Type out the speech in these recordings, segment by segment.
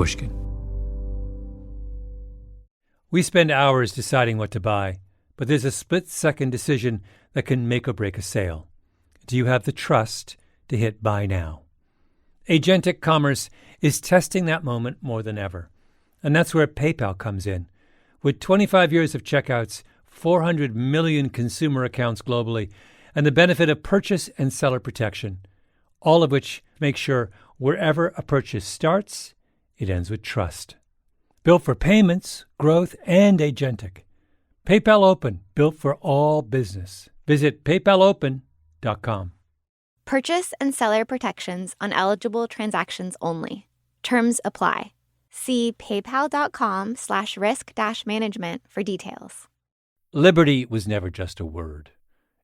Pushkin. We spend hours deciding what to buy, but there's a split-second decision that can make or break a sale. Do you have the trust to hit buy now? Agentic commerce is testing that moment more than ever. And that's where PayPal comes in. With 25 years of checkouts, 400 million consumer accounts globally, and the benefit of purchase and seller protection, all of which make sure wherever a purchase starts, it ends with trust. Built for payments, growth, and agentic. PayPal Open, built for all business. Visit paypalopen.com. Purchase and seller protections on eligible transactions only. Terms apply. See paypal.com/risk-management for details. Liberty was never just a word.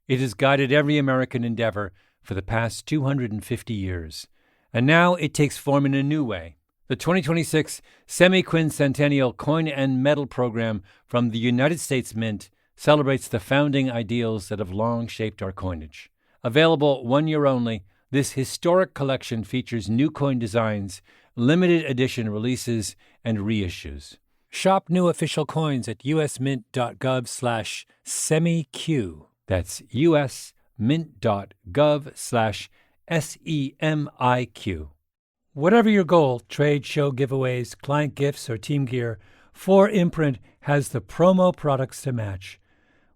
It has guided every American endeavor for the past 250 years. And now it takes form in a new way. The 2026 Semi-Quincentennial Coin and Medal Program from the United States Mint celebrates the founding ideals that have long shaped our coinage. Available 1 year only, this historic collection features new coin designs, limited edition releases, and reissues. Shop new official coins at usmint.gov/semiq. That's usmint.gov/SEMIQ. Whatever your goal, trade, show, giveaways, client gifts, or team gear, 4imprint has the promo products to match.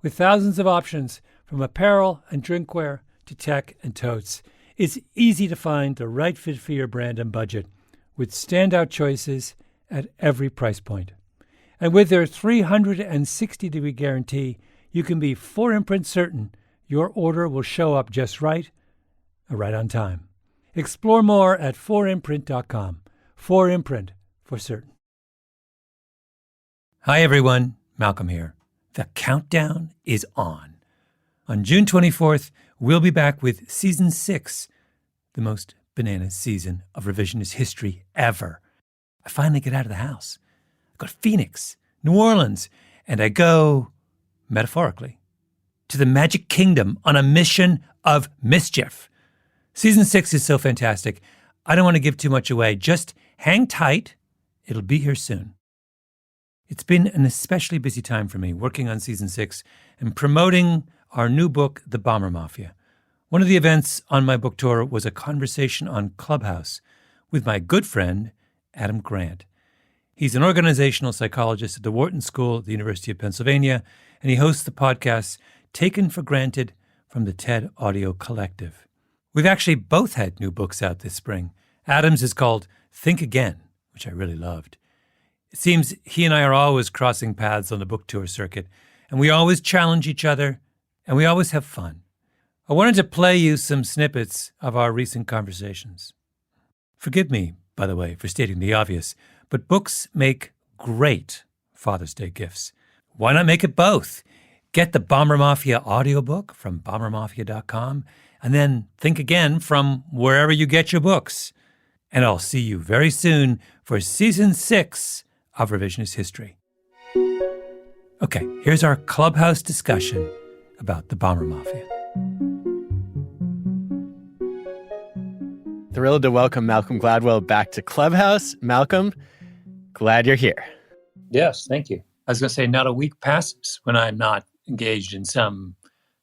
With thousands of options, from apparel and drinkware to tech and totes, it's easy to find the right fit for your brand and budget, with standout choices at every price point. And with their 360-degree guarantee, you can be 4imprint certain your order will show up just right on time. Explore more at 4imprint.com. 4imprint, for certain. Hi, everyone. Malcolm here. The countdown is on. On June 24th, we'll be back with Season 6, the most bananas season of revisionist history ever. I finally get out of the house. I go to Phoenix, New Orleans, and I go, metaphorically, to the Magic Kingdom on a mission of mischief. Season 6 is so fantastic. I don't want to give too much away. Just hang tight. It'll be here soon. It's been an especially busy time for me working on Season 6 and promoting our new book, The Bomber Mafia. One of the events on my book tour was a conversation on Clubhouse with my good friend, Adam Grant. He's an organizational psychologist at the Wharton School at the University of Pennsylvania, and he hosts the podcast Taken for Granted from the TED Audio Collective. We've actually both had new books out this spring. Adam's is called Think Again, which I really loved. It seems he and I are always crossing paths on the book tour circuit, and we always challenge each other, and we always have fun. I wanted to play you some snippets of our recent conversations. Forgive me, by the way, for stating the obvious, but books make great Father's Day gifts. Why not make it both? Get the Bomber Mafia audiobook from bombermafia.com, and then Think Again from wherever you get your books. And I'll see you very soon for Season 6 of Revisionist History. Okay, here's our Clubhouse discussion about the Bomber Mafia. Thrilled to welcome Malcolm Gladwell back to Clubhouse. Malcolm, glad you're here. Yes, thank you. I was going to say, not a week passes when I'm not engaged in some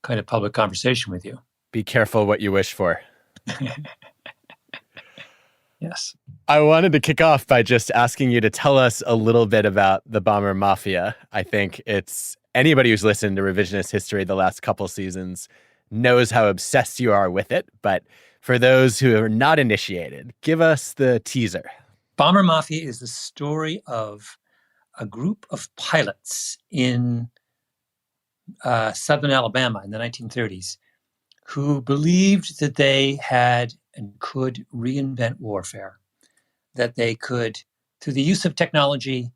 kind of public conversation with you. Be careful what you wish for. Yes. I wanted to kick off by just asking you to tell us a little bit about the Bomber Mafia. I think it's anybody who's listened to Revisionist History the last couple seasons knows how obsessed you are with it. But for those who are not initiated, give us the teaser. Bomber Mafia is the story of a group of pilots in southern Alabama in the 1930s who believed that they had and could reinvent warfare, that they could, through the use of technology,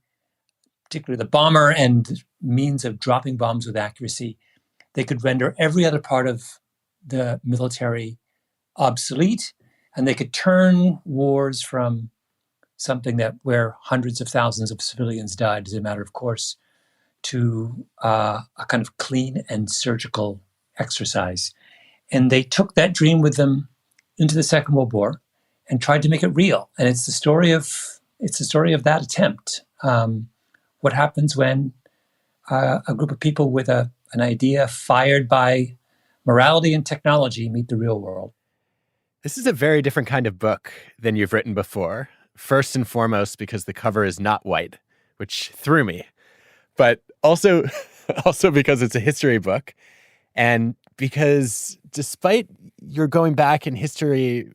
particularly the bomber and means of dropping bombs with accuracy, they could render every other part of the military obsolete, and they could turn wars from something that where hundreds of thousands of civilians died as a matter of course to a kind of clean and surgical exercise. And they took that dream with them into the Second World War and tried to make it real. And it's the story of it's the story of that attempt. What happens when a group of people with an idea fired by morality and technology meet the real world? This is a very different kind of book than you've written before. First and foremost, because the cover is not white, which threw me, but also, also because it's a history book, and because despite you're going back in history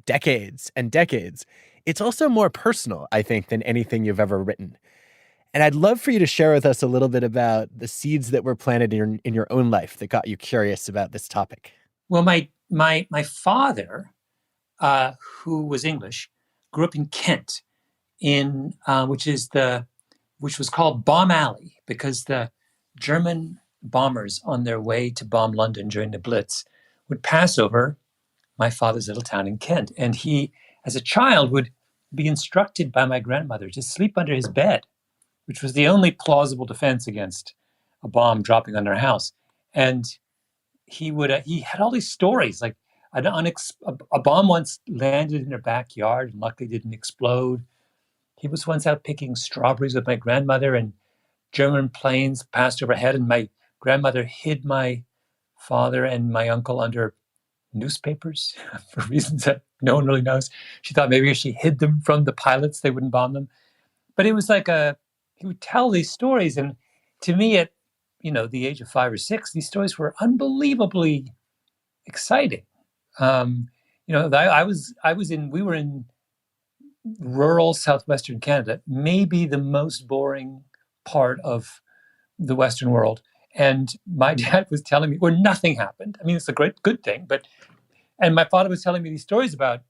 decades and decades, it's also more personal, I think, than anything you've ever written. And I'd love for you to share with us a little bit about the seeds that were planted in your own life that got you curious about this topic. Well, my father, who was English, grew up in Kent, in which was called Bomb Alley because the German bombers on their way to bomb London during the Blitz would pass over my father's little town in Kent, and he, as a child, would be instructed by my grandmother to sleep under his bed, which was the only plausible defense against a bomb dropping on their house. And he had all these stories like a bomb once landed in their backyard and luckily didn't explode. He was once out picking strawberries with my grandmother and German planes passed overhead and my grandmother hid my father and my uncle under newspapers for reasons that no one really knows. She thought maybe if she hid them from the pilots, they wouldn't bomb them. But it was like he would tell these stories. And to me at, the age of 5 or 6, these stories were unbelievably exciting. We were in rural southwestern Canada, maybe the most boring part of the Western world. And my dad was telling me where nothing happened. I mean, it's a good thing, and my father was telling me these stories about,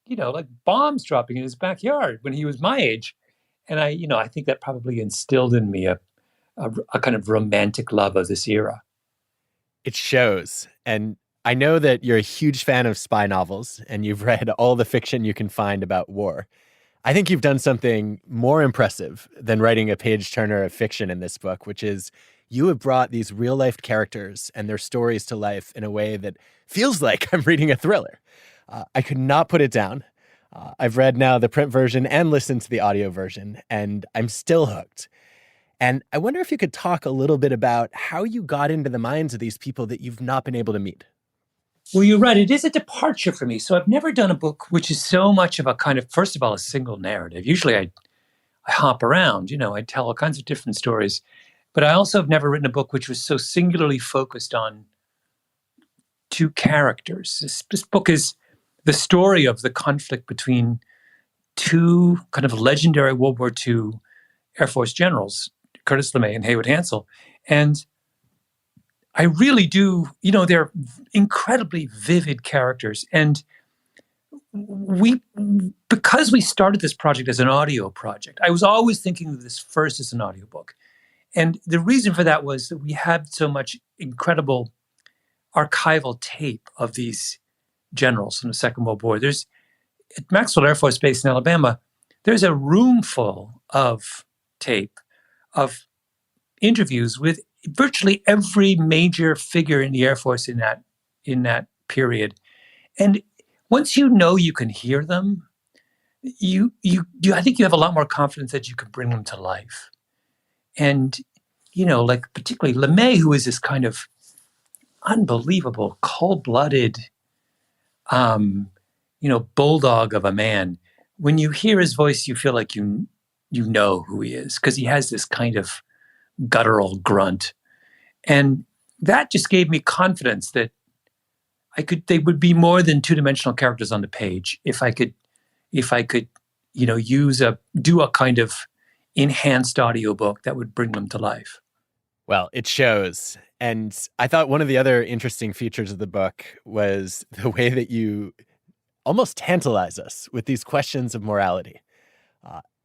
like bombs dropping in his backyard when he was my age. And I think that probably instilled in me a kind of romantic love of this era. It shows. And I know that you're a huge fan of spy novels and you've read all the fiction you can find about war. I think you've done something more impressive than writing a page turner of fiction in this book, which is you have brought these real life characters and their stories to life in a way that feels like I'm reading a thriller. I could not put it down. I've read now the print version and listened to the audio version, and I'm still hooked. And I wonder if you could talk a little bit about how you got into the minds of these people that you've not been able to meet. Well, you're right. It is a departure for me. So I've never done a book which is so much of a kind of, first of all, a single narrative. Usually I hop around, I tell all kinds of different stories. But I also have never written a book which was so singularly focused on two characters. This book is the story of the conflict between two kind of legendary World War II Air Force generals, Curtis LeMay and Haywood Hansel. And I really do, they're incredibly vivid characters. And because we started this project as an audio project, I was always thinking of this first as an audiobook. And the reason for that was that we had so much incredible archival tape of these generals in the Second World War. There's at Maxwell Air Force Base in Alabama, there's a room full of tape of interviews with virtually every major figure in the Air Force in that period. And once you can hear them, I think you have a lot more confidence that you can bring them to life. And, like particularly LeMay, who is this kind of unbelievable, cold-blooded, bulldog of a man. When you hear his voice, you feel like you know who he is because he has this kind of guttural grunt. And that just gave me confidence that they would be more than two-dimensional characters on the page if I could, do a kind of enhanced audiobook that would bring them to life. Well, it shows. And I thought one of the other interesting features of the book was the way that you almost tantalize us with these questions of morality.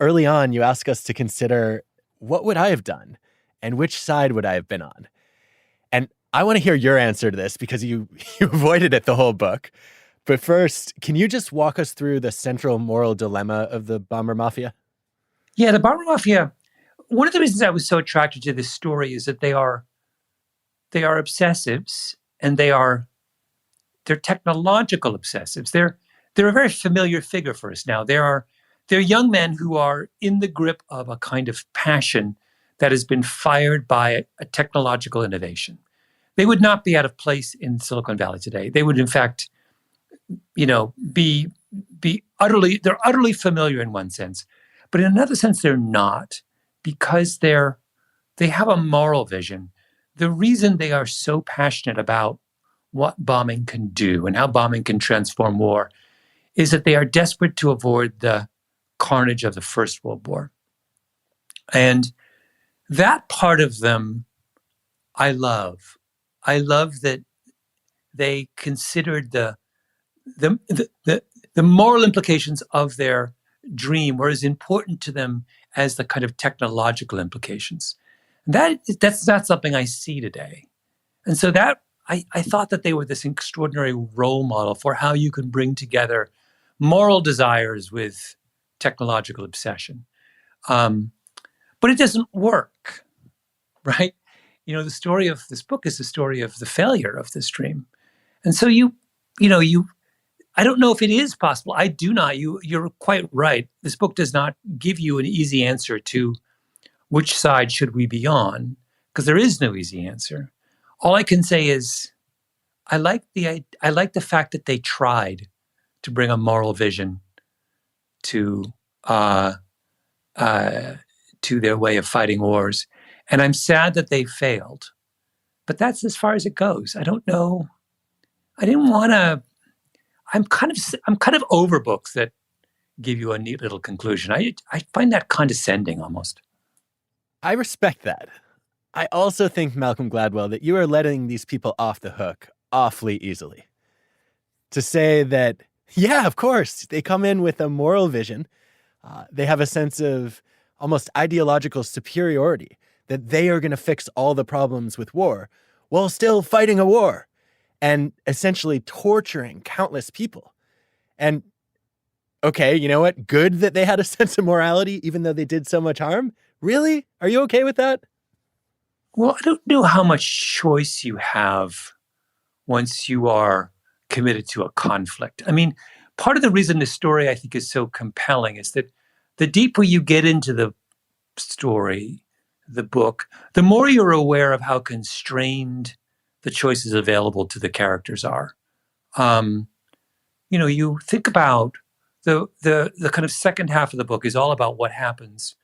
Early on, you ask us to consider, what would I have done? And which side would I have been on? And I want to hear your answer to this because you avoided it the whole book. But first, can you just walk us through the central moral dilemma of the Bomber Mafia? Yeah, the Bomber Mafia, one of the reasons I was so attracted to this story is that they are obsessives and they're technological obsessives. They're a very familiar figure for us now. There are they're young men who are in the grip of a kind of passion that has been fired by a technological innovation. They would not be out of place in Silicon Valley today. They would, in fact, be utterly familiar in one sense, but in another sense, they're not, because they have a moral vision. The reason they are so passionate about what bombing can do and how bombing can transform war is that they are desperate to avoid the carnage of the First World War. And that part of them I love. I love that they considered the, the, the moral implications of their dream were as important to them as the kind of technological implications. That's not something I see today. And so that I thought that they were this extraordinary role model for how you can bring together moral desires with technological obsession. But it doesn't work, right? The story of this book is the story of the failure of this dream. And so I don't know if it is possible. I do not. You're quite right. This book does not give you an easy answer to which side should we be on, because there is no easy answer. All I can say is I like the fact that they tried to bring a moral vision to their way of fighting wars, and I'm sad that they failed. But that's as far as it goes. I don't know. I didn't want to. I'm kind of over books that give you a neat little conclusion. I find that condescending almost. I respect that. I also think, Malcolm Gladwell, that you are letting these people off the hook awfully easily. To say that, yeah, of course, they come in with a moral vision. They have a sense of almost ideological superiority, that they are going to fix all the problems with war while still fighting a war and essentially torturing countless people. And okay, you know what? Good that they had a sense of morality, even though they did so much harm. Really? Are you okay with that? Well, I don't know how much choice you have once you are committed to a conflict. I mean, part of the reason this story I think is so compelling is that the deeper you get into the story, the book, the more you're aware of how constrained the choices available to the characters are. You think about the kind of second half of the book is all about what happens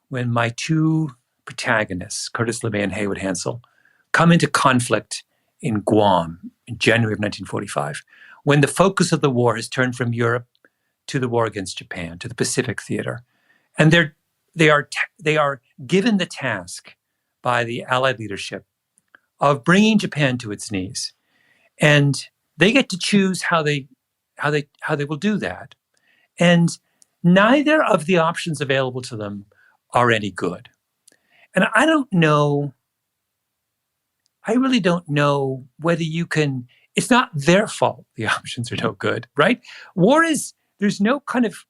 when my two protagonists, Curtis LeMay and Haywood Hansel, come into conflict in Guam in January of 1945, when the focus of the war has turned from Europe to the war against Japan, to the Pacific theater. And they are given the task by the Allied leadership of bringing Japan to its knees. And they get to choose how they will do that. And neither of the options available to them are any good. And I really don't know whether you can, it's not their fault the options are no good, right? There's no kind of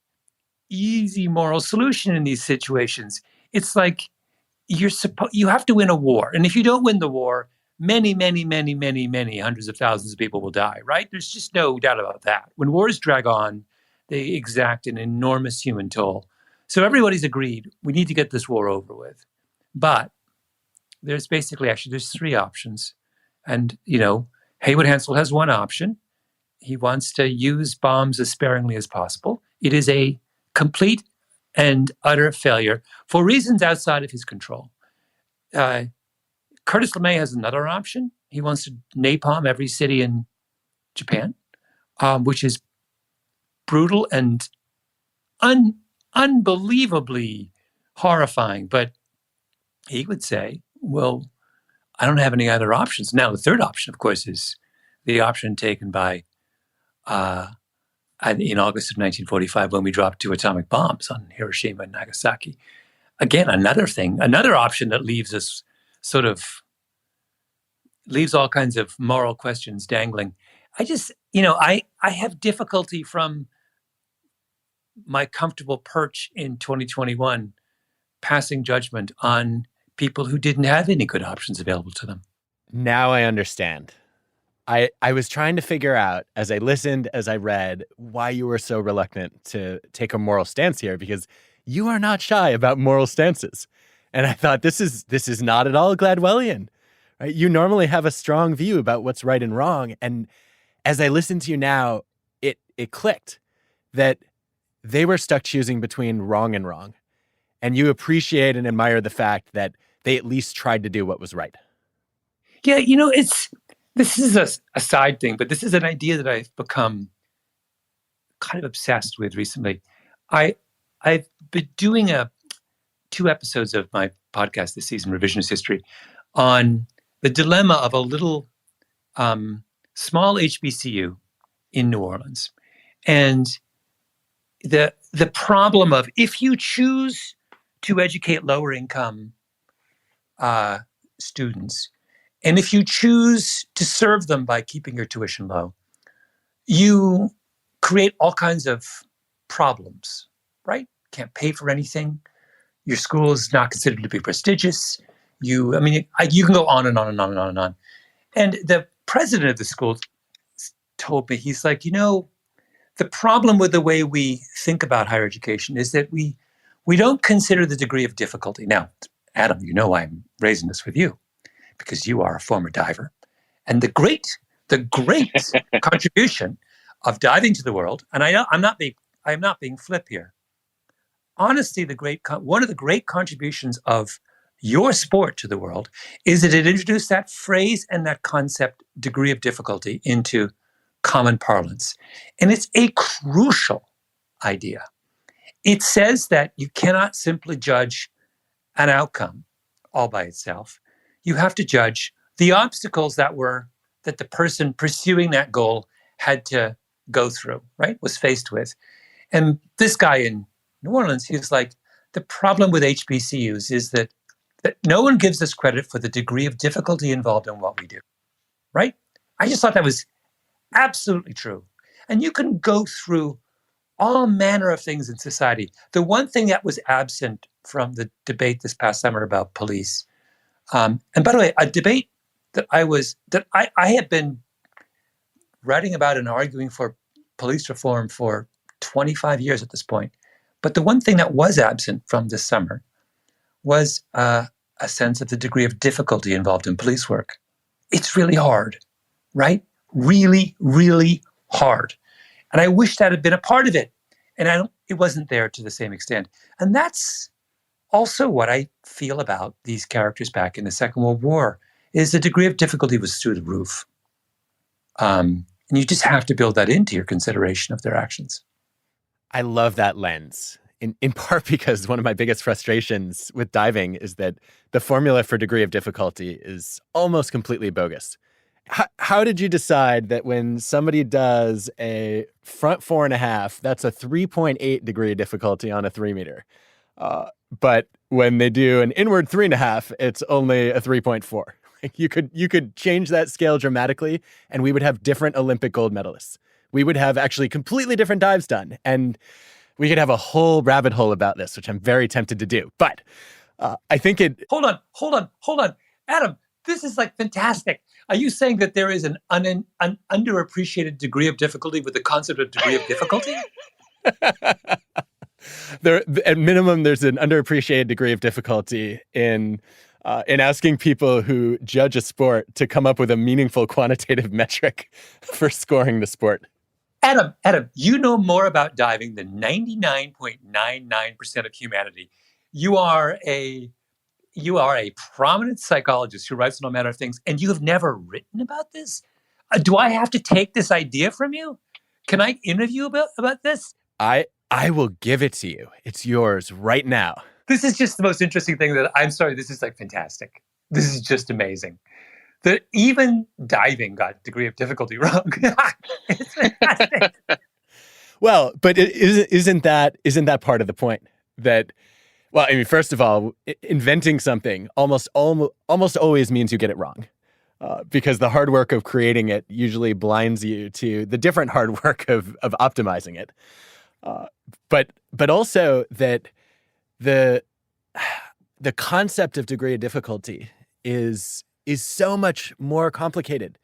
easy moral solution in these situations. It's like you have to win a war. And if you don't win the war, many, many, many, many, many hundreds of thousands of people will die, right? There's just no doubt about that. When wars drag on, they exact an enormous human toll. So everybody's agreed, we need to get this war over with. But there's three options. And, Haywood Hansel has one option. He wants to use bombs as sparingly as possible. It is a complete and utter failure for reasons outside of his control. Curtis LeMay has another option. He wants to napalm every city in Japan, which is brutal and unbelievably horrifying. But he would say, well, I don't have any other options. Now, the third option, of course, is the option taken by in August of 1945 when we dropped 2 atomic bombs on Hiroshima and Nagasaki. Again, another option that leaves all kinds of moral questions dangling. I have difficulty from my comfortable perch in 2021 passing judgment on people who didn't have any good options available to them. Now I understand. I was trying to figure out, as I listened, as I read, why you were so reluctant to take a moral stance here, because you are not shy about moral stances. And I thought, this is not at all Gladwellian, right? You normally have a strong view about what's right and wrong. And as I listen to you now, it clicked that they were stuck choosing between wrong and wrong. And you appreciate and admire the fact that they at least tried to do what was right. Yeah, this is a side thing, but this is an idea that I've become kind of obsessed with recently. I've been doing 2 episodes of my podcast this season, Revisionist History, on the dilemma of a little small HBCU in New Orleans, and the problem of, if you choose to educate lower income students, and if you choose to serve them by keeping your tuition low, you create all kinds of problems, right? Can't pay for anything. Your school is not considered to be prestigious. You can go on and on and on and on and on. And the president of the school told me, he's like, the problem with the way we think about higher education is that we don't consider the degree of difficulty. Now, Adam, I'm raising this with you because you are a former diver. And the great contribution of diving to the world, and I'm not being flip here. Honestly, one of the great contributions of your sport to the world is that it introduced that phrase and that concept, degree of difficulty, into common parlance. And it's a crucial idea. It says that you cannot simply judge an outcome all by itself. You have to judge the obstacles that the person pursuing that goal had to go through, right? Was faced with. And this guy in New Orleans, he was like, the problem with HBCUs is that no one gives us credit for the degree of difficulty involved in what we do, right? I just thought that was absolutely true. And you can go through all manner of things in society. The one thing that was absent from the debate this past summer about police, and by the way, a debate that I had been writing about and arguing for police reform for 25 years at this point. But the one thing that was absent from this summer was a sense of the degree of difficulty involved in police work. It's really hard, right? Really, really hard. And I wish that had been a part of it. And it wasn't there to the same extent. And that's also what I feel about these characters back in the Second World War, is the degree of difficulty was through the roof. And you just have to build that into your consideration of their actions. I love that lens, in part because one of my biggest frustrations with diving is that the formula for degree of difficulty is almost completely bogus. How did you decide that when somebody does a front 4.5, that's a 3.8 degree of difficulty on a 3 meter? But when they do an inward 3.5, it's only a 3.4. You could change that scale dramatically, and we would have different Olympic gold medalists. We would have actually completely different dives done. And we could have a whole rabbit hole about this, which I'm very tempted to do. But I think it... Hold on. Adam, this is like fantastic. Are you saying that there is an underappreciated degree of difficulty with the concept of degree of difficulty? At minimum, there's an underappreciated degree of difficulty in asking people who judge a sport to come up with a meaningful quantitative metric for scoring the sport. Adam, you know more about diving than 99.99% of humanity. You are a prominent psychologist who writes on all manner of things, and you have never written about this? Do I have to take this idea from you? Can I interview about this? I will give it to you. It's yours right now. This is just the most interesting thing this is like fantastic. This is just amazing. That even diving got degree of difficulty wrong. It's fantastic. Well, but isn't that part of the point? That, well, I mean, first of all, inventing something almost always means you get it wrong, because the hard work of creating it usually blinds you to the different hard work of optimizing it. But also that the concept of degree of difficulty is so much more complicated.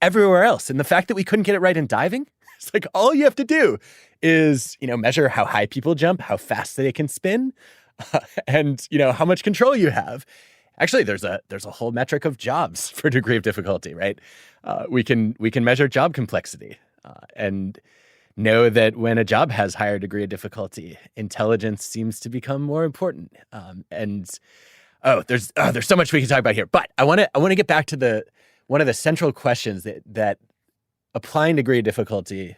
everywhere else. And the fact that we couldn't get it right in diving, it's like all you have to do is, measure how high people jump, how fast they can spin, and, how much control you have. Actually, there's a whole metric of jobs for degree of difficulty, right? We can measure job complexity and know that when a job has higher degree of difficulty, intelligence seems to become more important. There's so much we can talk about here, but I want to get back to one of the central questions that applying degree of difficulty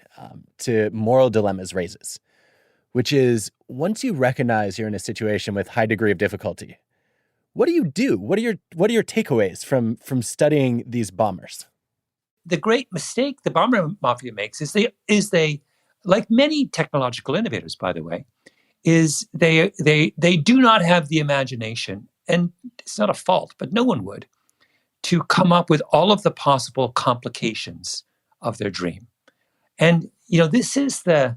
to moral dilemmas raises, which is once you recognize you're in a situation with high degree of difficulty, what do you do? What are your takeaways from studying these bombers? The great mistake the bomber mafia makes is they like many technological innovators, by the way, is they do not have the imagination, and it's not a fault, but no one would, to come up with all of the possible complications of their dream. And this is the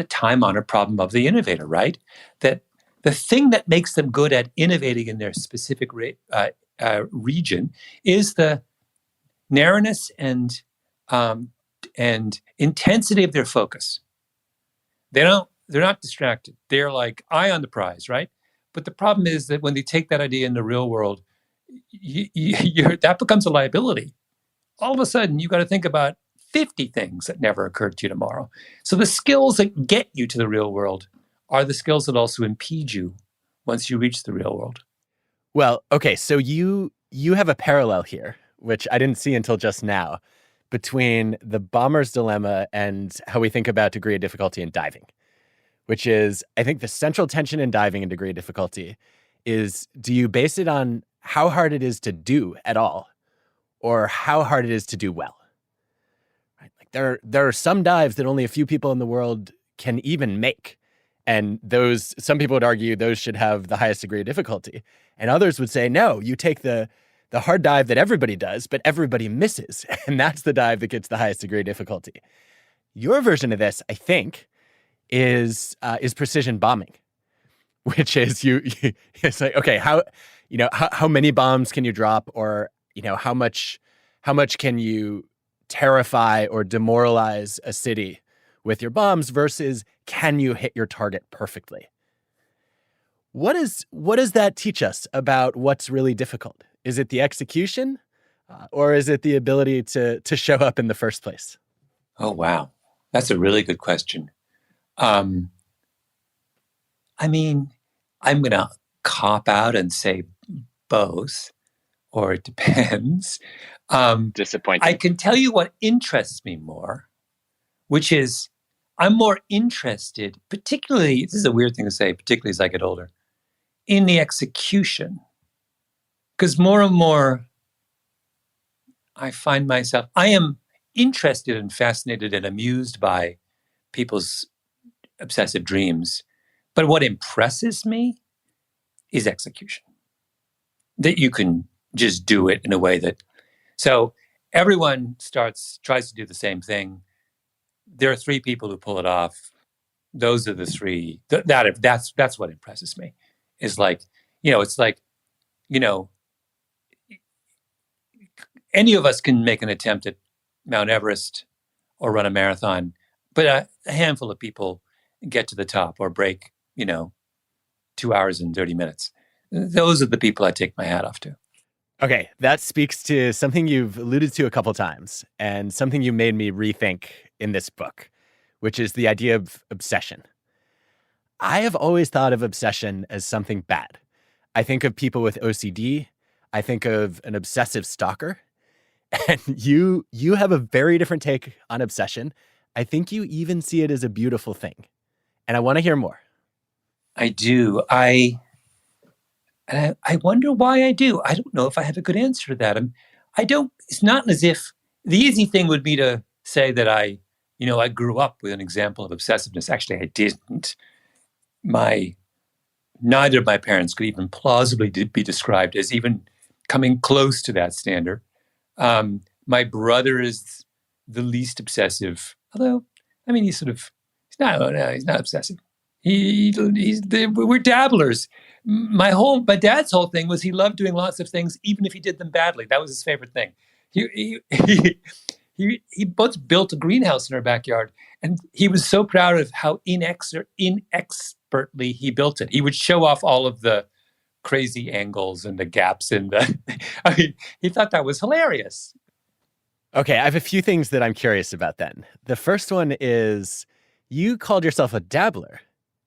time-honored problem of the innovator, right? That the thing that makes them good at innovating in their specific region is the narrowness and intensity of their focus. They're not distracted. They're like eye on the prize, right? But the problem is that when they take that idea in the real world, that becomes a liability. All of a sudden, you got to think about 50 things that never occurred to you tomorrow. So the skills that get you to the real world are the skills that also impede you once you reach the real world. Well, okay, so you have a parallel here, which I didn't see until just now, between the bomber's dilemma and how we think about degree of difficulty in diving, which is, I think the central tension in diving and degree of difficulty is, do you base it on how hard it is to do at all or how hard it is to do well? Right? Like there are some dives that only a few people in the world can even make. And some people would argue those should have the highest degree of difficulty. And others would say, no, you take the hard dive that everybody does, but everybody misses. And that's the dive that gets the highest degree of difficulty. Your version of this, I think, is precision bombing, which is it's like, okay, how many bombs can you drop, or how much can you terrify or demoralize a city with your bombs versus can you hit your target perfectly? What does that teach us about what's really difficult? Is it the execution, or is it the ability to show up in the first place? Oh, wow. That's a really good question. I'm going to cop out and say both, or it depends. Disappointing. I can tell you what interests me more, which is I'm more interested, particularly, this is a weird thing to say, particularly as I get older, in the execution. Because more and more, I find myself, I am interested and fascinated and amused by people's obsessive dreams. But what impresses me is execution. That you can just do it in a way that, so everyone tries to do the same thing. There are three people who pull it off. Those are the three. That's what impresses me. Is like, it's like, any of us can make an attempt at Mount Everest or run a marathon, but a handful of people get to the top or break, 2 hours and 30 minutes. Those are the people I take my hat off to. Okay, that speaks to something you've alluded to a couple times and something you made me rethink in this book, which is the idea of obsession. I have always thought of obsession as something bad. I think of people with OCD. I think of an obsessive stalker. And you have a very different take on obsession. I think you even see it as a beautiful thing. And I want to hear more. I do. I wonder why I do. I don't know if I have a good answer to that. It's not as if the easy thing would be to say that I grew up with an example of obsessiveness. Actually, I didn't. Neither of my parents could even plausibly be described as even coming close to that standard. My brother is the least obsessive, although, he's not obsessive. We're dabblers. My dad's whole thing was he loved doing lots of things, even if he did them badly. That was his favorite thing. He once built a greenhouse in our backyard, and he was so proud of how inexpertly he built it. He would show off all of the crazy angles and the gaps in the. I mean, he thought that was hilarious. Okay, I have a few things that I'm curious about then. The first one is you called yourself a dabbler,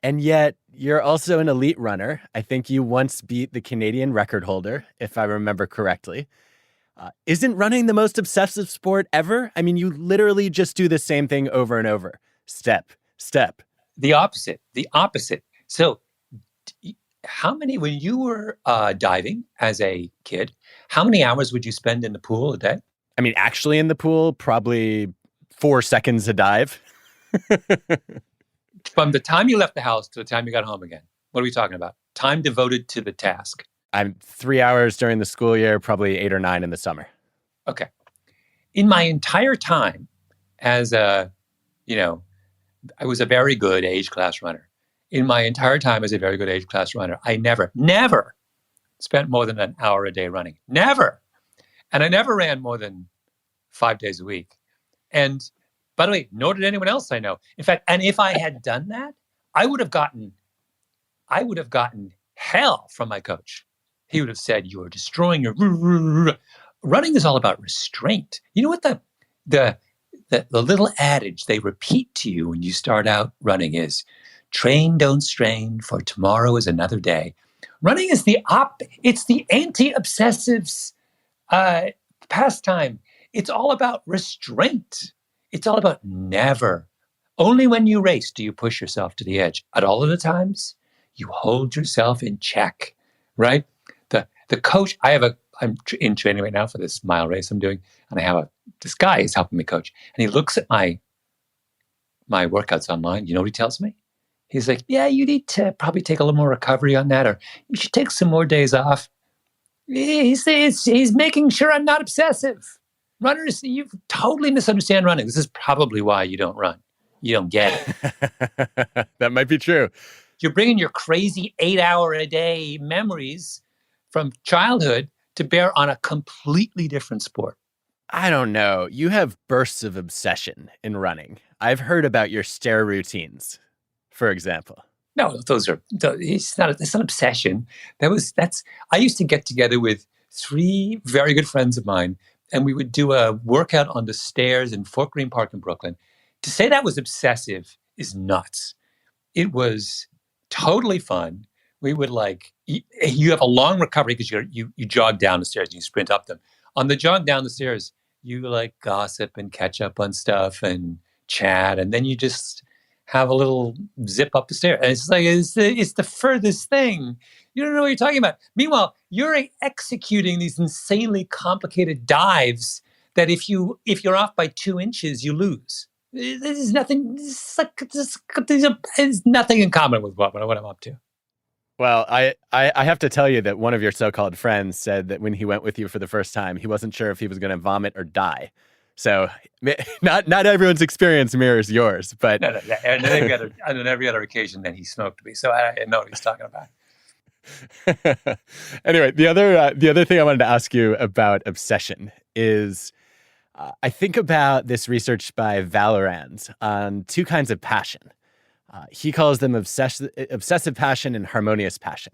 and yet you're also an elite runner. I think you once beat the Canadian record holder, if I remember correctly. Isn't running the most obsessive sport ever? I mean, you literally just do the same thing over and over. Step, step. The opposite. The opposite. So, how many, when you were diving as a kid, how many hours would you spend in the pool a day? I mean, actually in the pool, probably 4 seconds a dive. From the time you left the house to the time you got home again, what are we talking about? Time devoted to the task. I'm 3 hours during the school year, probably 8 or 9 in the summer. Okay. In my entire time as I was a very good age class runner. In my entire time as a very good age class runner, I never spent more than an hour a day running. Never. And I never ran more than 5 days a week. And by the way, nor did anyone else I know. In fact, and if I had done that, I would have gotten hell from my coach. He would have said, "You are destroying your." Running is all about restraint. You know what the little adage they repeat to you when you start out running is, "Train, don't strain, for tomorrow is another day." Running is it's the anti-obsessives pastime. It's all about restraint. It's all about never. Only when you race do you push yourself to the edge. At all of the times, you hold yourself in check, right? The coach, I'm in training right now for this mile race I'm doing, and this guy is helping me coach, and he looks at my workouts online. You know what he tells me? He's like, "Yeah, you need to probably take a little more recovery on that, or you should take some more days off." He's making sure I'm not obsessive. Runners, you totally misunderstand running. This is probably why you don't run. You don't get it. That might be true. You're bringing your crazy 8-hour-a-day memories from childhood to bear on a completely different sport. I don't know. You have bursts of obsession in running. I've heard about your stair routines, for example. No, it's not obsession. I used to get together with 3 very good friends of mine, and we would do a workout on the stairs in Fort Greene Park in Brooklyn. To say that was obsessive is nuts. It was totally fun. We would you have a long recovery because you jog down the stairs and you sprint up them. On the jog down the stairs, you gossip and catch up on stuff and chat, and then you just have a little zip up the stairs. And it's the furthest thing. You don't know what you're talking about. Meanwhile, you're executing these insanely complicated dives that if you're off by 2 inches, you lose. There's nothing. There's nothing in common with what I'm up to. Well, I have to tell you that one of your so-called friends said that when he went with you for the first time, he wasn't sure if he was going to vomit or die. So not everyone's experience mirrors yours, but no. And on every other occasion, then he smoked me. So I know what he's talking about. Anyway, the other thing I wanted to ask you about obsession is, I think about this research by Valorand on 2 kinds of passion. He calls them obsessive passion and harmonious passion.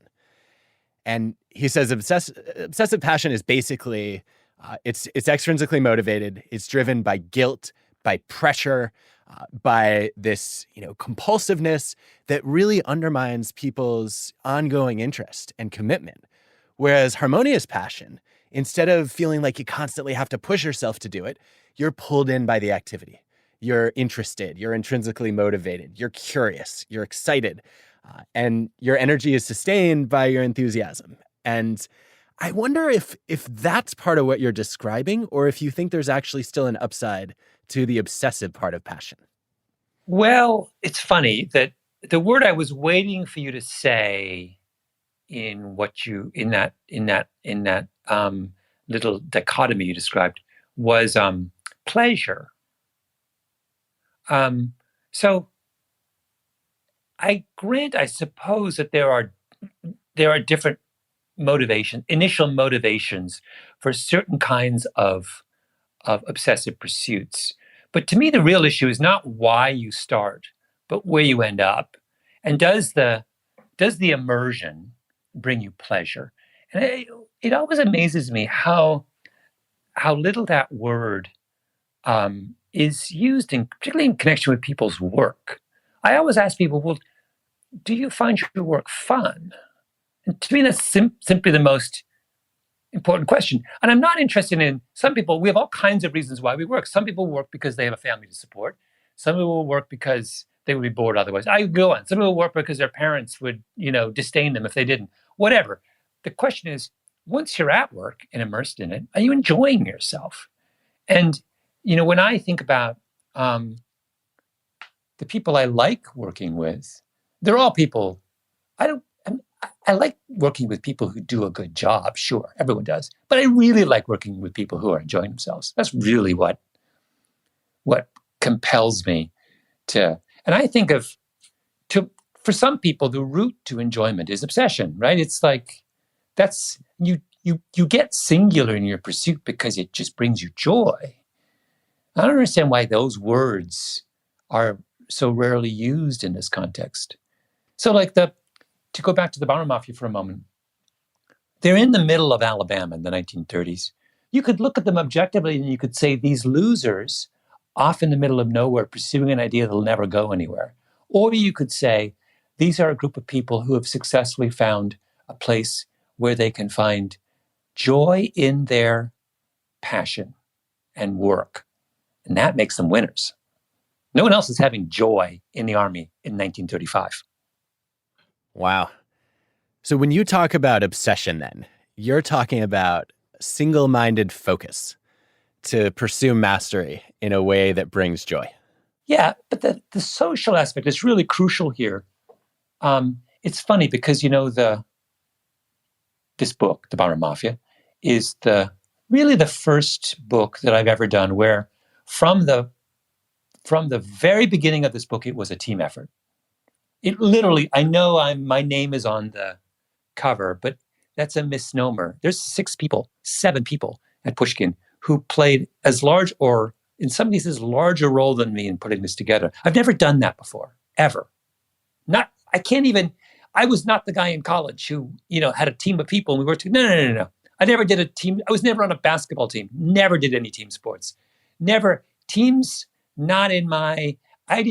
And he says obsessive passion is basically, it's extrinsically motivated. It's driven by guilt, by pressure, by this, compulsiveness that really undermines people's ongoing interest and commitment. Whereas harmonious passion, instead of feeling like you constantly have to push yourself to do it, you're pulled in by the activity. You're interested, you're intrinsically motivated, you're curious, you're excited, and your energy is sustained by your enthusiasm. And I wonder if that's part of what you're describing, or if you think there's actually still an upside to the obsessive part of passion. Well, it's funny that the word I was waiting for you to say in that little dichotomy you described was pleasure. So I suppose that there are different initial motivations for certain kinds of of obsessive pursuits. But to me, the real issue is not why you start, but where you end up. And does the immersion bring you pleasure? And it always amazes me how little that word is used, particularly in connection with people's work. I always ask people, well, do you find your work fun? And to me, that's simply the most important question. And I'm not interested in some people. We have all kinds of reasons why we work. Some people work because they have a family to support. Some people work because they would be bored otherwise. I go on. Some people work because their parents would, disdain them if they didn't. Whatever. The question is, once you're at work and immersed in it, are you enjoying yourself? And, when I think about the people I like working with, they're all people. I like working with people who do a good job. Sure, everyone does. But I really like working with people who are enjoying themselves. That's really what compels me to. And I think for some people, the route to enjoyment is obsession, right? It's like that's you get singular in your pursuit because it just brings you joy. I don't understand why those words are so rarely used in this context. So to go back to the Bomber Mafia for a moment, they're in the middle of Alabama in the 1930s. You could look at them objectively and you could say these losers off in the middle of nowhere pursuing an idea that'll never go anywhere. Or you could say these are a group of people who have successfully found a place where they can find joy in their passion and work. And that makes them winners. No one else is having joy in the Army in 1935. Wow. So when you talk about obsession, then you're talking about single-minded focus to pursue mastery in a way that brings joy. Yeah, but the social aspect is really crucial here. It's funny because, this book, The Bomber Mafia, is really the first book that I've ever done where from the very beginning of this book, it was a team effort. It literally, I know my name is on the cover, but that's a misnomer. There's 7 people at Pushkin who played as large or in some cases larger role than me in putting this together. I've never done that before, ever. I was not the guy in college who, had a team of people and we worked together. No. I never did a team. I was never on a basketball team. Never did any team sports. Never. Teams, not in my, I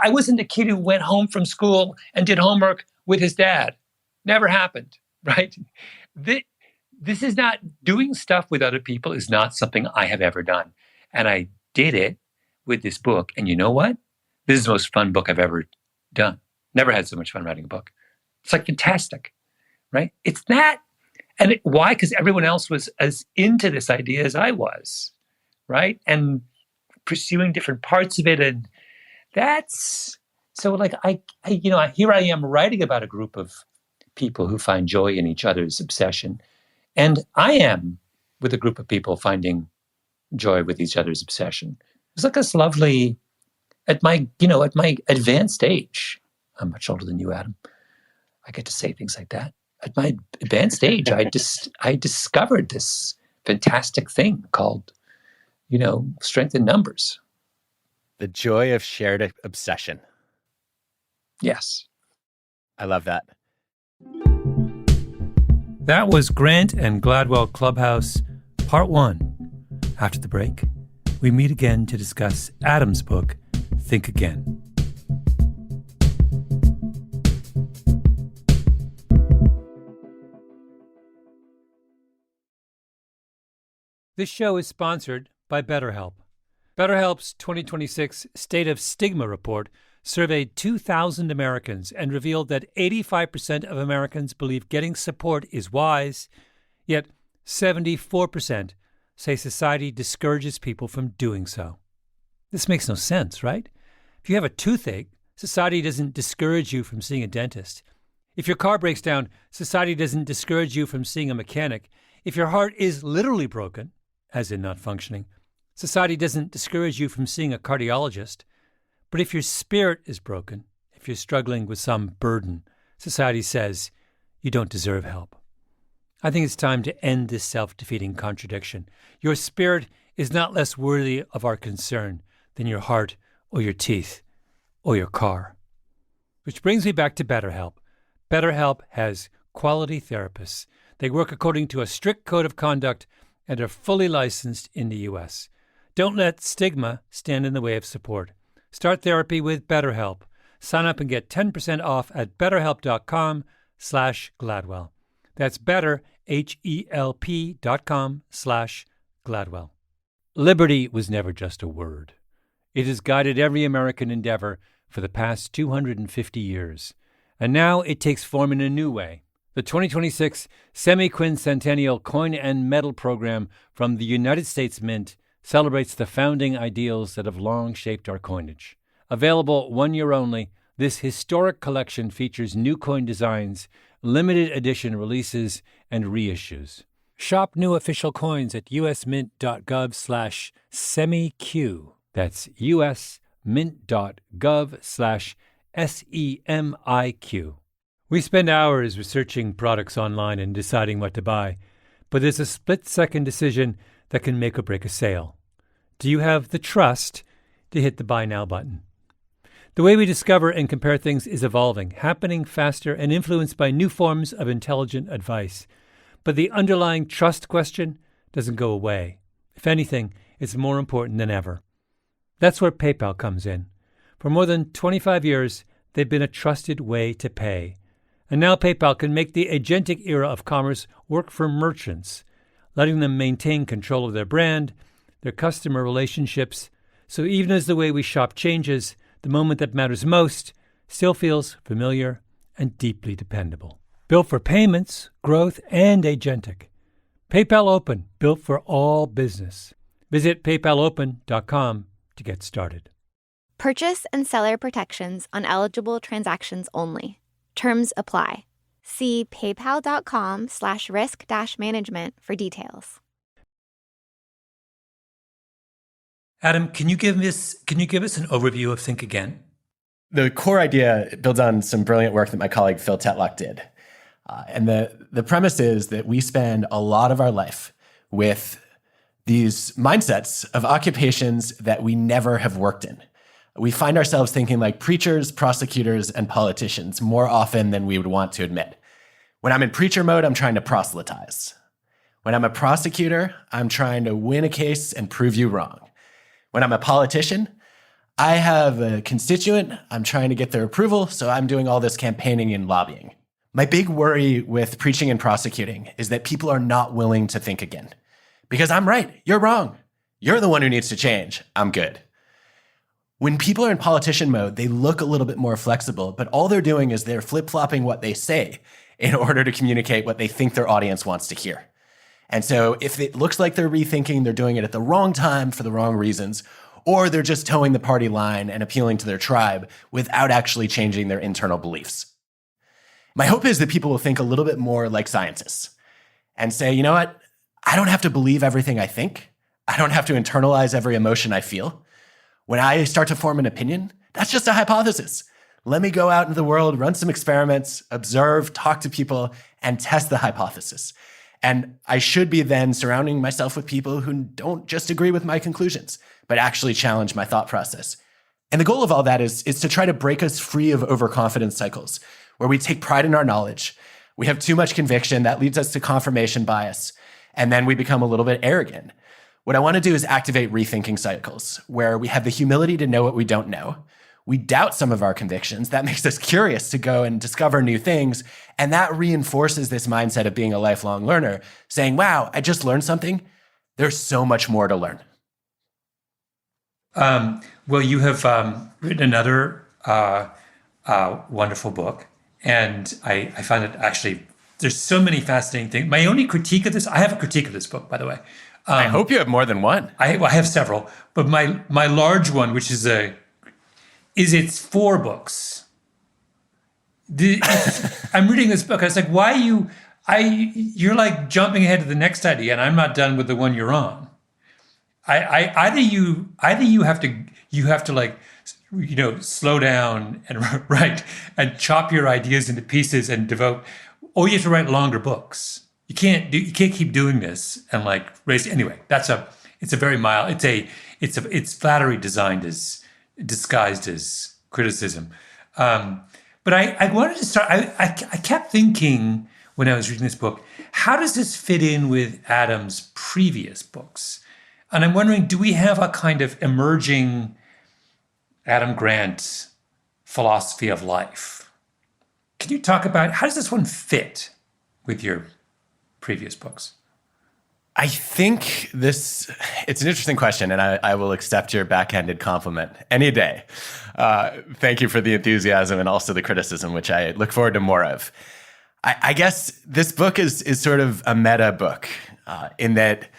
wasn't a kid who went home from school and did homework with his dad. Never happened, right? This is not, doing stuff with other people is not something I have ever done. And I did it with this book. And you know what? This is the most fun book I've ever done. Never had so much fun writing a book. It's like fantastic, right? It's that. And why? Because everyone else was as into this idea as I was, right? And pursuing different parts of it. And that's, so here I am writing about a group of people who find joy in each other's obsession. And I am with a group of people finding joy with each other's obsession. It's like this lovely, at my advanced age, I'm much older than you, Adam. I get to say things like that. At my advanced age, I discovered this fantastic thing called, strength in numbers. The joy of shared obsession. Yes. I love that. That was Grant and Gladwell Clubhouse, Part 1. After the break, we meet again to discuss Adam's book, Think Again. This show is sponsored by BetterHelp. BetterHelp's 2026 State of Stigma report surveyed 2,000 Americans and revealed that 85% of Americans believe getting support is wise, yet 74% say society discourages people from doing so. This makes no sense, right? If you have a toothache, society doesn't discourage you from seeing a dentist. If your car breaks down, society doesn't discourage you from seeing a mechanic. If your heart is literally broken, as in not functioning, society doesn't discourage you from seeing a cardiologist. But if your spirit is broken, if you're struggling with some burden, society says you don't deserve help. I think it's time to end this self-defeating contradiction. Your spirit is not less worthy of our concern than your heart or your teeth or your car. Which brings me back to BetterHelp. BetterHelp has quality therapists. They work according to a strict code of conduct and are fully licensed in the U.S. Don't let stigma stand in the way of support. Start therapy with BetterHelp. Sign up and get 10% off at betterhelp.com/Gladwell. That's better, HELP.com/Gladwell. Liberty was never just a word. It has guided every American endeavor for the past 250 years. And now it takes form in a new way. The 2026 Semi-Quincentennial Coin and Medal Program from the United States Mint celebrates the founding ideals that have long shaped our coinage. Available 1 year only, this historic collection features new coin designs, limited edition releases, and reissues. Shop new official coins at usmint.gov/semiq. That's usmint.gov/SEMIQ. We spend hours researching products online and deciding what to buy, but there's a split-second decision that can make or break a sale. Do you have the trust to hit the buy now button? The way we discover and compare things is evolving, happening faster and influenced by new forms of intelligent advice. But the underlying trust question doesn't go away. If anything, it's more important than ever. That's where PayPal comes in. For more than 25 years, they've been a trusted way to pay. And now PayPal can make the agentic era of commerce work for merchants, letting them maintain control of their brand, their customer relationships. So even as the way we shop changes, the moment that matters most still feels familiar and deeply dependable. Built for payments, growth, and agentic. PayPal Open, built for all business. Visit paypalopen.com to get started. Purchase and seller protections on eligible transactions only. Terms apply. See paypal.com/risk-management for details. Adam, can you give us an overview of Think Again? The core idea builds on some brilliant work that my colleague Phil Tetlock did. And the premise is that we spend a lot of our life with these mindsets of occupations that we never have worked in. We find ourselves thinking like preachers, prosecutors, and politicians more often than we would want to admit. When I'm in preacher mode, I'm trying to proselytize. When I'm a prosecutor, I'm trying to win a case and prove you wrong. When I'm a politician, I have a constituent, I'm trying to get their approval, so I'm doing all this campaigning and lobbying. My big worry with preaching and prosecuting is that people are not willing to think again. Because I'm right, you're wrong. You're the one who needs to change, I'm good. When people are in politician mode, they look a little bit more flexible, but all they're doing is they're flip-flopping what they say in order to communicate what they think their audience wants to hear. And so if it looks like they're rethinking, they're doing it at the wrong time for the wrong reasons, or they're just towing the party line and appealing to their tribe without actually changing their internal beliefs. My hope is that people will think a little bit more like scientists and say, you know what? I don't have to believe everything I think. I don't have to internalize every emotion I feel. When I start to form an opinion, that's just a hypothesis. Let me go out into the world, run some experiments, observe, talk to people, and test the hypothesis. And I should be then surrounding myself with people who don't just agree with my conclusions, but actually challenge my thought process. And the goal of all that is to try to break us free of overconfidence cycles, where we take pride in our knowledge. We have too much conviction that leads us to confirmation bias, and then we become a little bit arrogant. What I want to do is activate rethinking cycles, where we have the humility to know what we don't know. We doubt some of our convictions. That makes us curious to go and discover new things. And that reinforces this mindset of being a lifelong learner, saying, wow, I just learned something. There's so much more to learn. Well, you have written another wonderful book. And I find it actually, there's so many fascinating things. My only critique of this, I have a critique of this book, by the way. I hope you have more than one. I have several, but my large one, which is it's 4 books. I'm reading this book. I was like, why you're like jumping ahead to the next idea, and I'm not done with the one you're on. Either you have to like, you know, slow down and write and chop your ideas into pieces and devote, or you have to write longer books. You can't keep doing this and like race. Anyway, It's a very mild. It's flattery disguised as criticism. But I wanted to start. I kept thinking when I was reading this book, how does this fit in with Adam's previous books? And I'm wondering, do we have a kind of emerging Adam Grant philosophy of life? Can you talk about how does this one fit with your previous books? I think it's an interesting question, and I will accept your backhanded compliment any day. Thank you for the enthusiasm and also the criticism, which I look forward to more of. I guess this book is sort of a meta book in that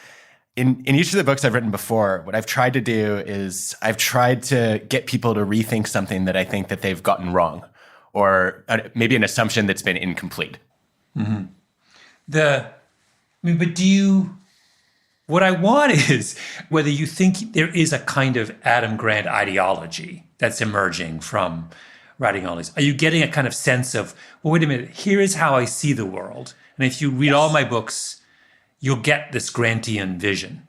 in each of the books I've written before, what I've tried to do is I've tried to get people to rethink something that I think that they've gotten wrong, or maybe an assumption that's been incomplete. Mm-hmm. What I want is whether you think there is a kind of Adam Grant ideology that's emerging from writing all these. Are you getting a kind of sense of, well, wait a minute, here is how I see the world. And if you read all my books, you'll get this Grantian vision.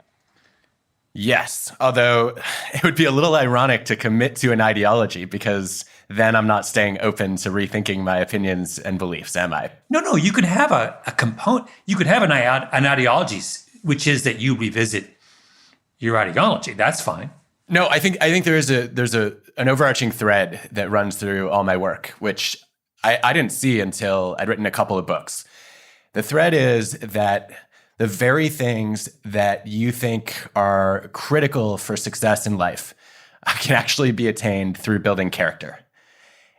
Yes, although it would be a little ironic to commit to an ideology because then I'm not staying open to rethinking my opinions and beliefs, am I? No, you can have a component. You could have an ideology, which is that you revisit your ideology. That's fine. No, I think there's an overarching thread that runs through all my work, which I didn't see until I'd written a couple of books. The thread is that the very things that you think are critical for success in life can actually be attained through building character.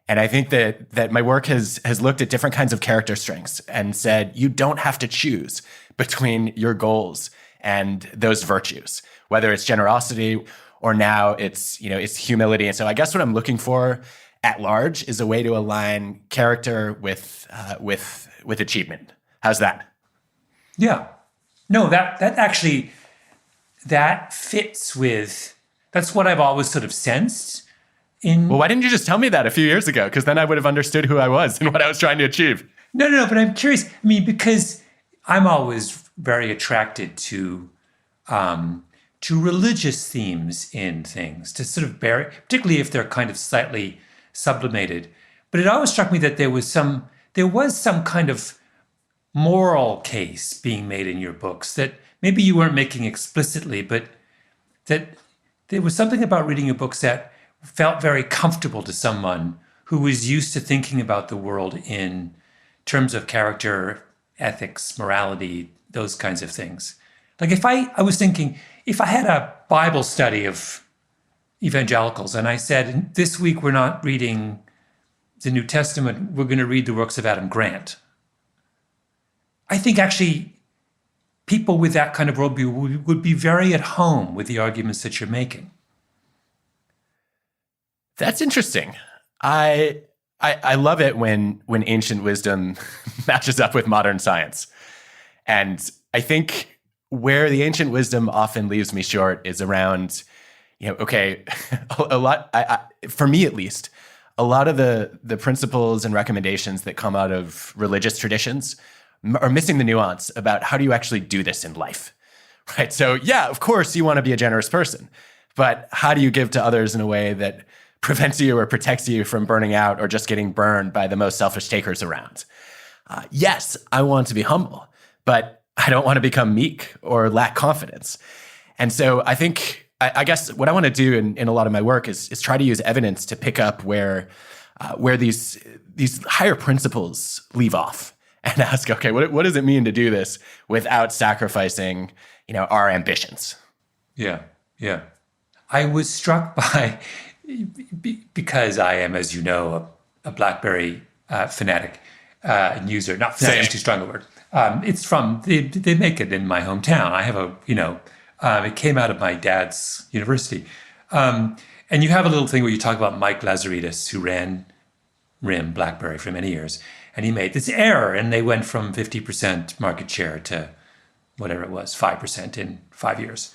And I think that my work has looked at different kinds of character strengths and said, you don't have to choose between your goals and those virtues, whether it's generosity or now it's humility. And so I guess what I'm looking for at large is a way to align character with achievement. How's that? Yeah. No, that fits with, that's what I've always sort of sensed. Well, why didn't you just tell me that a few years ago? Because then I would have understood who I was and what I was trying to achieve. No, but I'm curious. I mean, because I'm always very attracted to religious themes in things, to sort of particularly if they're kind of slightly sublimated. But it always struck me that there was some kind of moral case being made in your books that maybe you weren't making explicitly, but that there was something about reading your books that felt very comfortable to someone who was used to thinking about the world in terms of character, ethics, morality, those kinds of things. Like I was thinking, if I had a Bible study of evangelicals and I said, this week we're not reading the New Testament, we're going to read the works of Adam Grant. I think actually people with that kind of worldview would be very at home with the arguments that you're making. That's interesting. I love it when ancient wisdom matches up with modern science. And I think where the ancient wisdom often leaves me short is around, a lot, for me at least, a lot of the principles and recommendations that come out of religious traditions are missing the nuance about how do you actually do this in life, right? So yeah, of course you want to be a generous person, but how do you give to others in a way that prevents you or protects you from burning out or just getting burned by the most selfish takers around? Yes, I want to be humble, but I don't want to become meek or lack confidence. And so I think, I guess what I want to do in a lot of my work is try to use evidence to pick up where these higher principles leave off and ask, okay, what does it mean to do this without sacrificing, our ambitions? Yeah. I was struck by, because I am, as you know, a BlackBerry fanatic and user. Not fanatic, too strong a word. It's from, they make it in my hometown. I have it came out of my dad's university. And you have a little thing where you talk about Mike Lazaridis, who ran RIM, BlackBerry, for many years. And he made this error, and they went from 50% market share to whatever it was, 5% in 5 years,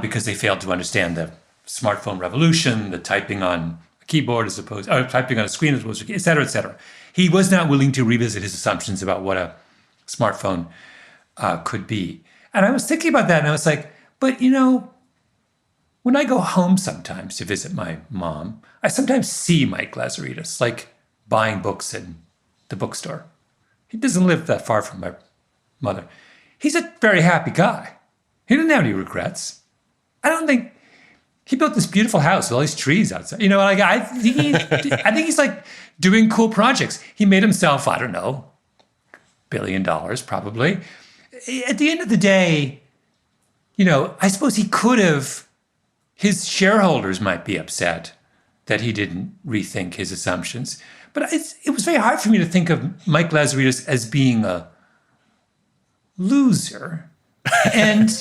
because they failed to understand the smartphone revolution, the typing on a keyboard as opposed, or typing on a screen as opposed to, et cetera, et cetera. He was not willing to revisit his assumptions about what a smartphone could be. And I was thinking about that, and I was like, But, when I go home sometimes to visit my mom, I sometimes see Mike Lazaridis, like buying books in the bookstore. He doesn't live that far from my mother. He's a very happy guy. He didn't have any regrets. I don't think he built this beautiful house with all these trees outside. I think he's like doing cool projects. He made himself, I don't know, $1 billion probably. At the end of the day, I suppose he could have, his shareholders might be upset that he didn't rethink his assumptions. But it was very hard for me to think of Mike Lazaridis as being a loser. And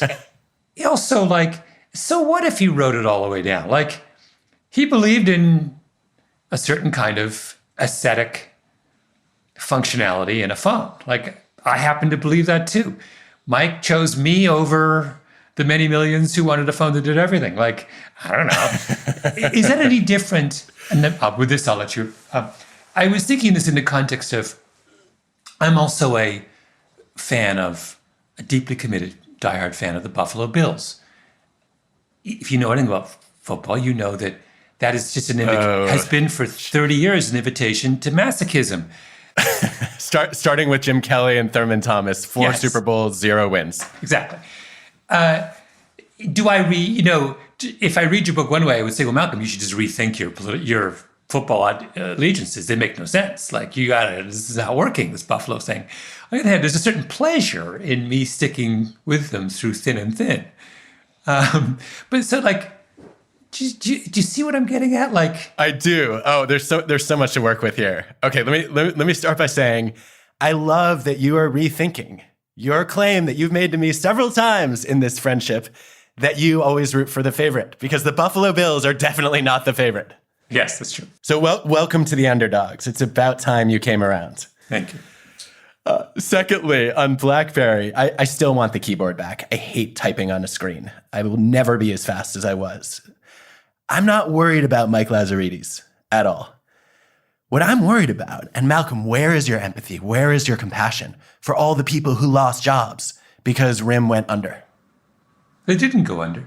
also, like, so what if he wrote it all the way down? Like, he believed in a certain kind of aesthetic functionality in a phone. Like, I happen to believe that too. Mike chose me over the many millions who wanted a phone that did everything. Like, I don't know. Is that any different? And then, with this, I'll let you. I was thinking this in the context of, I'm also a deeply committed, diehard fan of the Buffalo Bills. If you know anything about football, you know that is just has been for 30 years an invitation to masochism. Starting with Jim Kelly and Thurman Thomas, 4 Super Bowls, 0 wins. Exactly. Do I if I read your book one way, I would say, well, Malcolm, you should just rethink your football allegiances. They make no sense. Like, this is not working, this Buffalo thing. On the other hand, there's a certain pleasure in me sticking with them through thin and thin. But so, like, do you see what I'm getting at? Like, I do. Oh, there's so much to work with here. Okay, let me start by saying, I love that you are rethinking your claim that you've made to me several times in this friendship that you always root for the favorite, because the Buffalo Bills are definitely not the favorite. Yes, that's true. So welcome to the underdogs. It's about time you came around. Thank you. Secondly, on BlackBerry, I still want the keyboard back. I hate typing on a screen. I will never be as fast as I was. I'm not worried about Mike Lazaridis at all. What I'm worried about, and Malcolm, where is your empathy? Where is your compassion for all the people who lost jobs because RIM went under? They didn't go under.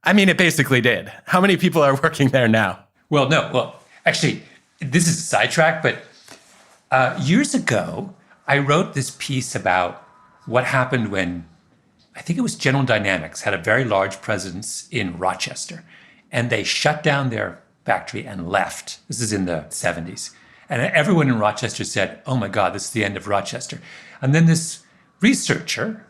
I mean, it basically did. How many people are working there now? Well, no. Well, actually, this is a sidetrack, but years ago, I wrote this piece about what happened when, I think it was General Dynamics, had a very large presence in Rochester, and they shut down their factory and left. This is in the 70s. And everyone in Rochester said, oh my God, this is the end of Rochester. And then this researcher,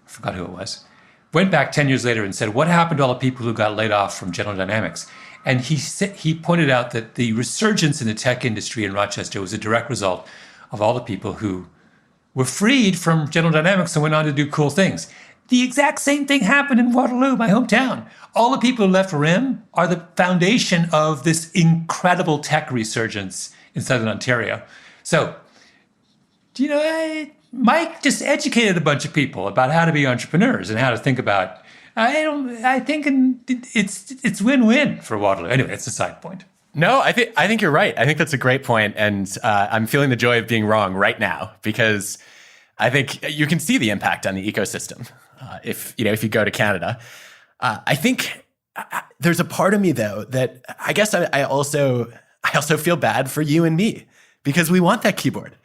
I forgot who it was, went back 10 years later and said, what happened to all the people who got laid off from General Dynamics? And he pointed out that the resurgence in the tech industry in Rochester was a direct result of all the people who were freed from General Dynamics and went on to do cool things. The exact same thing happened in Waterloo, my hometown. All the people who left RIM are the foundation of this incredible tech resurgence in Southern Ontario. So, Mike just educated a bunch of people about how to be entrepreneurs and how to think about. I think it's win-win for Waterloo. Anyway, it's a side point. No, I think you're right. I think that's a great point, and I'm feeling the joy of being wrong right now, because I think you can see the impact on the ecosystem if you go to Canada. I think there's a part of me, though, that I guess I also feel bad for you and me, because we want that keyboard,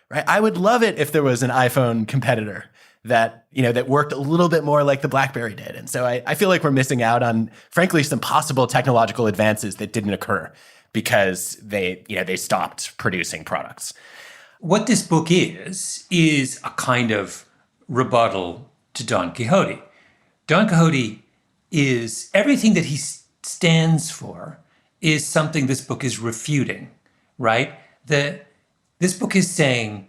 right? I would love it if there was an iPhone competitor that worked a little bit more like the BlackBerry did. And so I feel like we're missing out on, frankly, some possible technological advances that didn't occur because they stopped producing products. What this book is a kind of rebuttal to Don Quixote. Don Quixote is everything that he stands for is something this book is refuting, right? This book is saying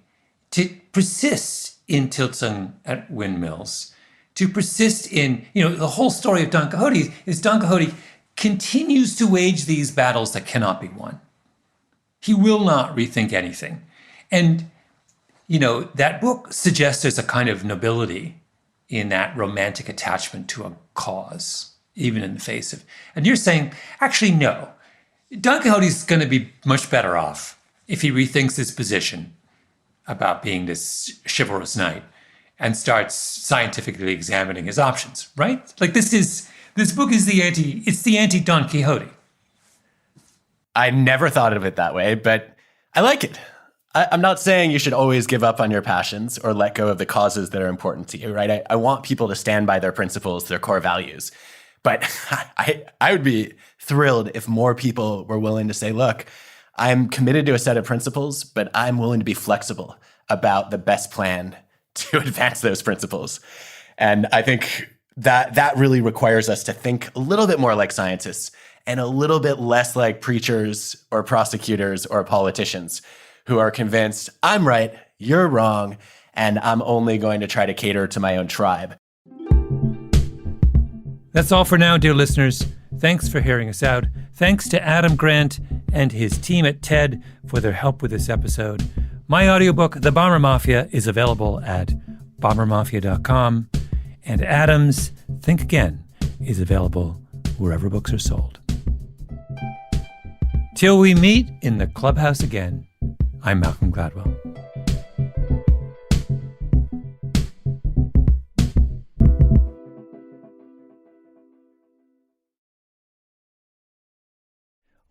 to persist in tilting at windmills, to persist in, the whole story of Don Quixote is Don Quixote continues to wage these battles that cannot be won. He will not rethink anything. And, that book suggests there's a kind of nobility in that romantic attachment to a cause, even in the face of, and you're saying, actually, no. Don Quixote's going to be much better off if he rethinks his position about being this chivalrous knight and starts scientifically examining his options, right? Like this book is the anti Don Quixote. I never thought of it that way, but I like it. I'm not saying you should always give up on your passions or let go of the causes that are important to you, right? I want people to stand by their principles, their core values. But I would be thrilled if more people were willing to say, look, I'm committed to a set of principles, but I'm willing to be flexible about the best plan to advance those principles. And I think that really requires us to think a little bit more like scientists and a little bit less like preachers or prosecutors or politicians who are convinced I'm right, you're wrong, and I'm only going to try to cater to my own tribe. That's all for now, dear listeners. Thanks for hearing us out. Thanks to Adam Grant and his team at TED for their help with this episode. My audiobook, The Bomber Mafia, is available at bombermafia.com. And Adam's Think Again is available wherever books are sold. Till we meet in the Clubhouse again, I'm Malcolm Gladwell.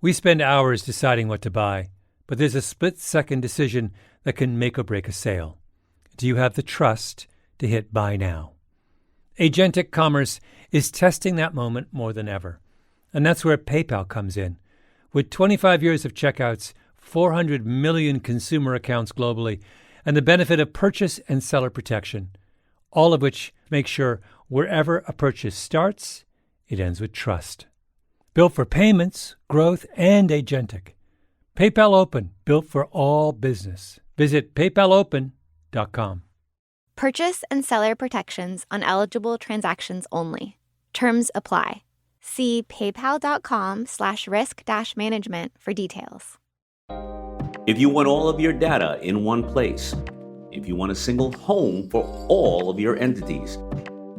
We spend hours deciding what to buy, but there's a split-second decision that can make or break a sale. Do you have the trust to hit buy now? Agentic commerce is testing that moment more than ever, and that's where PayPal comes in. With 25 years of checkouts, 400 million consumer accounts globally, and the benefit of purchase and seller protection, all of which make sure wherever a purchase starts, it ends with trust. Built for payments, growth, and agentic. PayPal Open, built for all business. Visit paypalopen.com. Purchase and seller protections on eligible transactions only. Terms apply. See paypal.com/risk-management for details. If you want all of your data in one place, if you want a single home for all of your entities,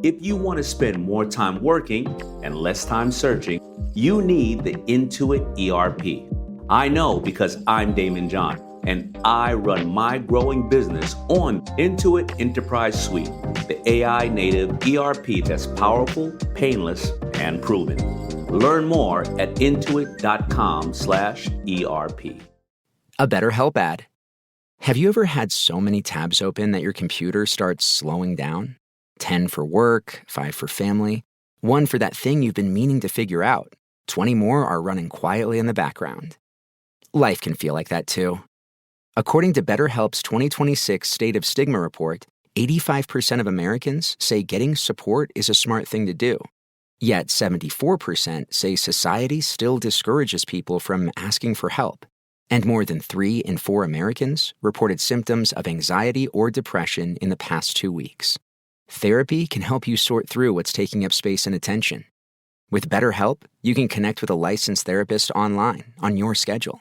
if you want to spend more time working and less time searching, you need the Intuit ERP. I know because I'm Damon John, and I run my growing business on Intuit Enterprise Suite, the AI native ERP that's powerful, painless, and proven. Learn more at intuit.com/ERP. A BetterHelp ad. Have you ever had so many tabs open that your computer starts slowing down? 10 for work, 5 for family, 1 for that thing you've been meaning to figure out. 20 more are running quietly in the background. Life can feel like that too. According to BetterHelp's 2026 State of Stigma report, 85% of Americans say getting support is a smart thing to do. Yet 74% say society still discourages people from asking for help. And more than 3 in 4 Americans reported symptoms of anxiety or depression in the past 2 weeks. Therapy can help you sort through what's taking up space and attention. With BetterHelp, you can connect with a licensed therapist online on your schedule.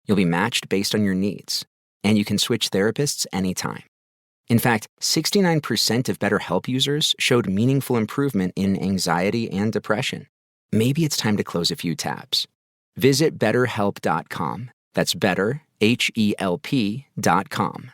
You'll be matched based on your needs, and you can switch therapists anytime. In fact, 69% of BetterHelp users showed meaningful improvement in anxiety and depression. Maybe it's time to close a few tabs. Visit BetterHelp.com. That's better, HELP.com.